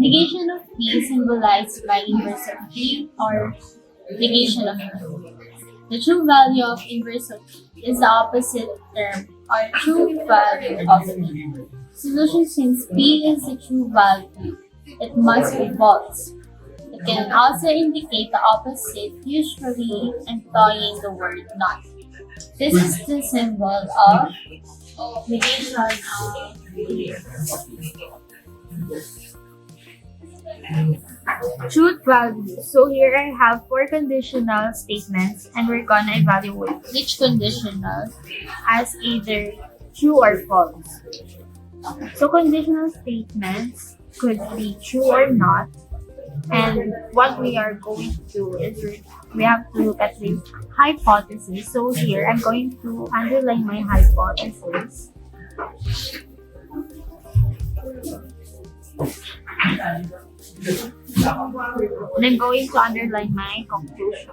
Negation of P symbolized by inverse of P or negation of Q. The true value of inverse of P is the opposite term or true value of P. Solution: since P is the true value, it must be false. It can also indicate the opposite, usually employing the word not. This is the symbol of negation of P. Truth value. So here I have four conditional statements and we're gonna evaluate each conditional as either true or false. So conditional statements could be true or not. And what we are going to do is we have to look at the hypothesis. So here I'm going to underline my hypothesis. And I'm going to underline my conclusion.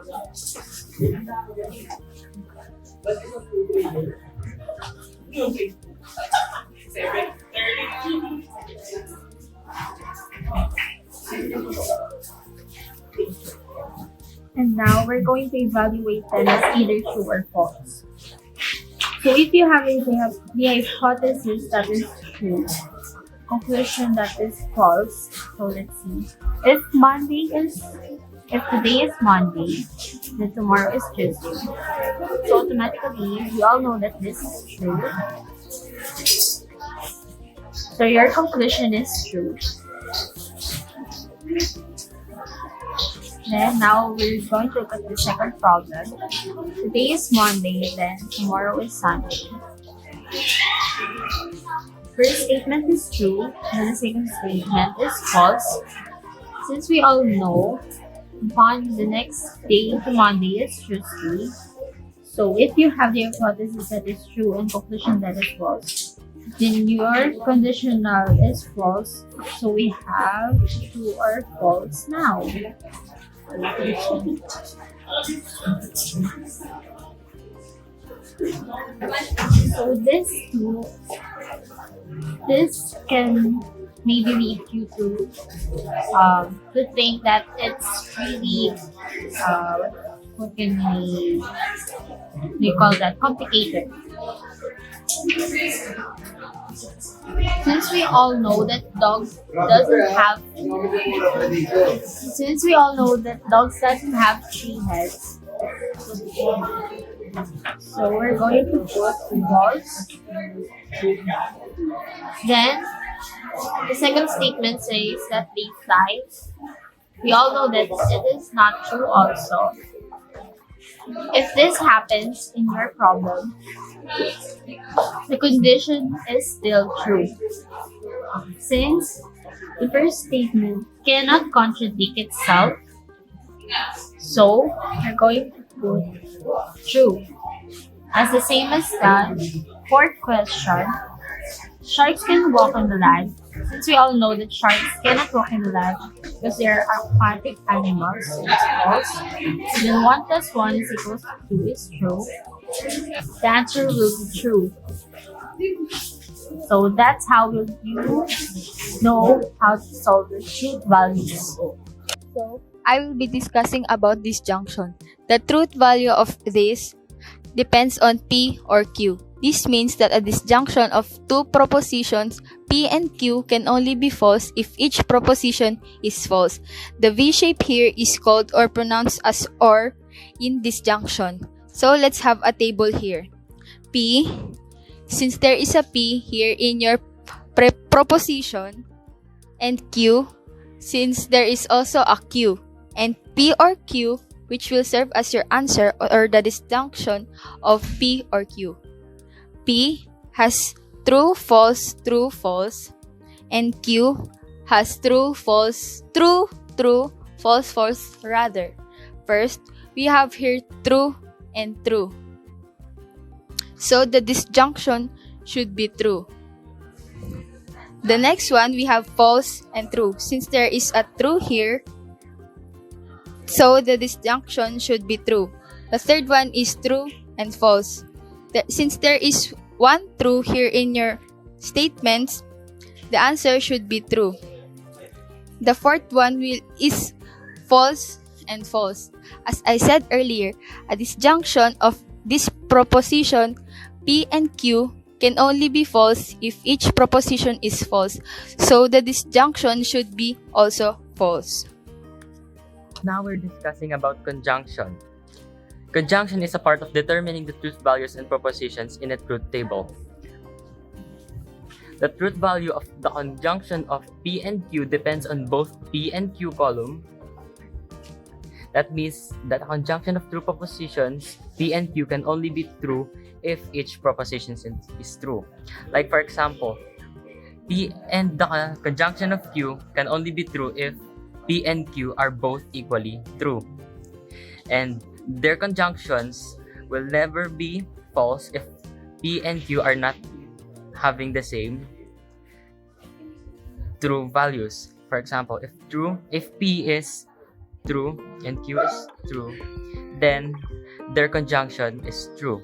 And now we're going to evaluate them as either true or false. So if you have the hypothesis that is true, conclusion that is false. So let's see. If today is Monday, then tomorrow is Tuesday. So automatically, we all know that this is true. So your conclusion is true. Then now we're going to look at the second problem. Today is Monday, then tomorrow is Sunday. First statement is true, and the second statement is false. Since we all know, upon the next day to Monday is Tuesday. So if you have the hypothesis that is true and conclusion that is false, then your conditional is false. So we have true or false now. So this can maybe lead you to think that it's really what can we call that, complicated. Since we all know that dogs doesn't have three heads, so we're going to put balls. Then the second statement says that they fly. We all know that it is not true also. If this happens in your problem, the condition is still true. Since the first statement cannot contradict itself, so we're going to put true. As the same as that, fourth question, sharks can walk on the land. Since we all know that sharks cannot walk on the land because they are aquatic animals, so it's false. Then 1 plus 1 is equals to 2 is true. The answer will be true. So that's how you know how to solve the truth values. So, I will be discussing about disjunction. The truth value of this depends on P or Q. This means that a disjunction of two propositions P and Q can only be false if each proposition is false. The V shape here is called or pronounced as OR in disjunction. So let's have a table here. P, since there is a P here in your proposition, and Q, since there is also a Q, and P or Q, which will serve as your answer or the disjunction of P or Q. P has true, false, and Q has true, false, true, false, false, rather. First, we have here true and true. So the disjunction should be true. The next one, we have false and true. Since there is a true here, so the disjunction should be true. The third one is true and false. Since there is one true here in your statements, the answer should be true. The fourth one is false and false. As I said earlier, a disjunction of this proposition P and Q can only be false if each proposition is false. So the disjunction should be also false. Now we're discussing about conjunction. Conjunction is a part of determining the truth values and propositions in a truth table. The truth value of the conjunction of P and Q depends on both P and Q column. That means that a conjunction of true propositions P and Q can only be true if each proposition is true. Like for example, P and the conjunction of Q can only be true if P and Q are both equally true. And their conjunctions will never be false if P and Q are not having the same true values. For example, if P is true and Q is true, then their conjunction is true.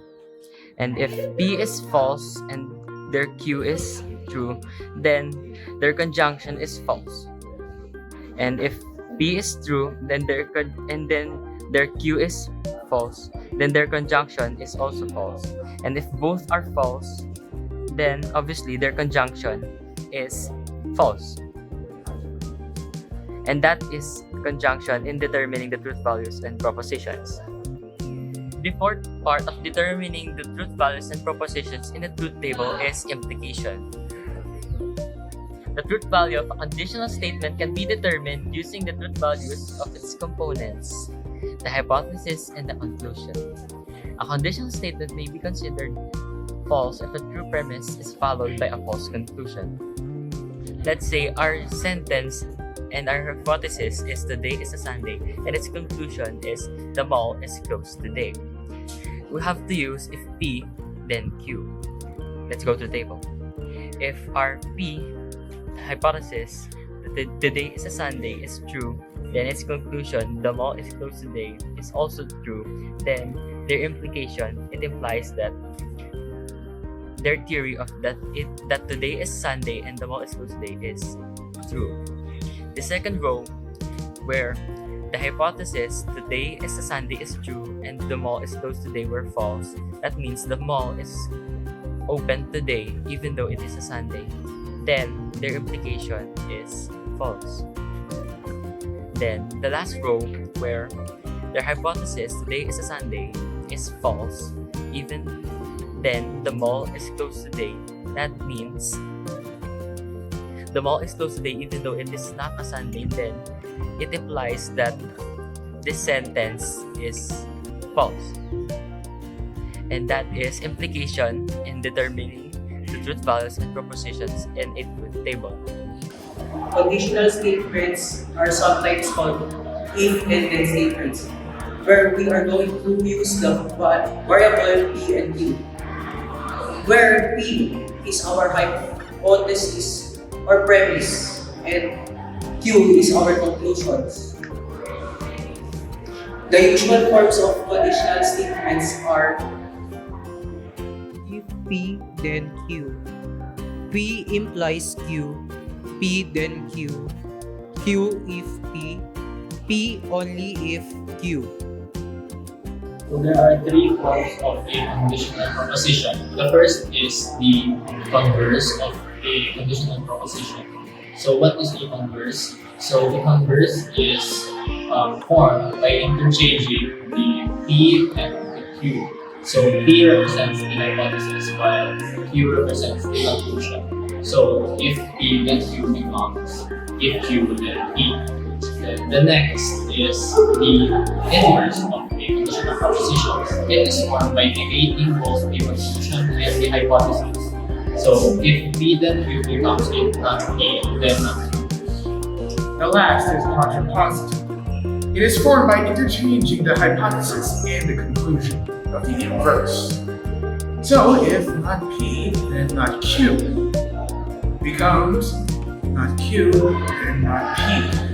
And if P is false and their Q is true, then their conjunction is false. And if P is true, then their Q is false, then their conjunction is also false. And if both are false, then obviously their conjunction is false. And that is conjunction in determining the truth values and propositions. The fourth part of determining the truth values and propositions in a truth table is implication. The truth value of a conditional statement can be determined using the truth values of its components, the hypothesis and the conclusion. A conditional statement may be considered false if a true premise is followed by a false conclusion. Let's say our sentence and our hypothesis is today is a Sunday, and its conclusion is the mall is closed today. We have to use if P, then Q. Let's go to the table. If our P hypothesis that today is a Sunday is true, then its conclusion the mall is closed today is also true. Then their implication, it implies that their theory of that today is Sunday and the mall is closed today is true. The second row, where the hypothesis today is a Sunday is true and the mall is closed today were false, that means the mall is open today even though it is a Sunday, then their implication is false. Then the last row, where their hypothesis today is a Sunday is false, even then the mall is closed today, that means the mall is closed today even though it is not a Sunday, then it implies that this sentence is false. And that is implication in determining the truth values and propositions in a truth table. Conditional statements are sometimes called if and then statements, where we are going to use the variable P and Q, where P is our hypothesis or premise and Q is our conclusions. The usual forms of conditional statements are if P then Q, P implies Q, P then Q, Q if P, P only if Q. So there are three forms of a conditional proposition. The first is the converse of a conditional proposition. So what is the converse? So the converse is formed by interchanging the P and the Q. So P represents the hypothesis while Q represents the conclusion. So if P then Q becomes if Q then P. Then the next is the inverse of a conditional proposition. It is formed by negating both the conclusion and the hypothesis. So if P then Q becomes if not P, then not Q. The last is contrapositive. It is formed by interchanging the hypothesis and the conclusion of the inverse. So if not P, then not Q becomes not Q, then not P.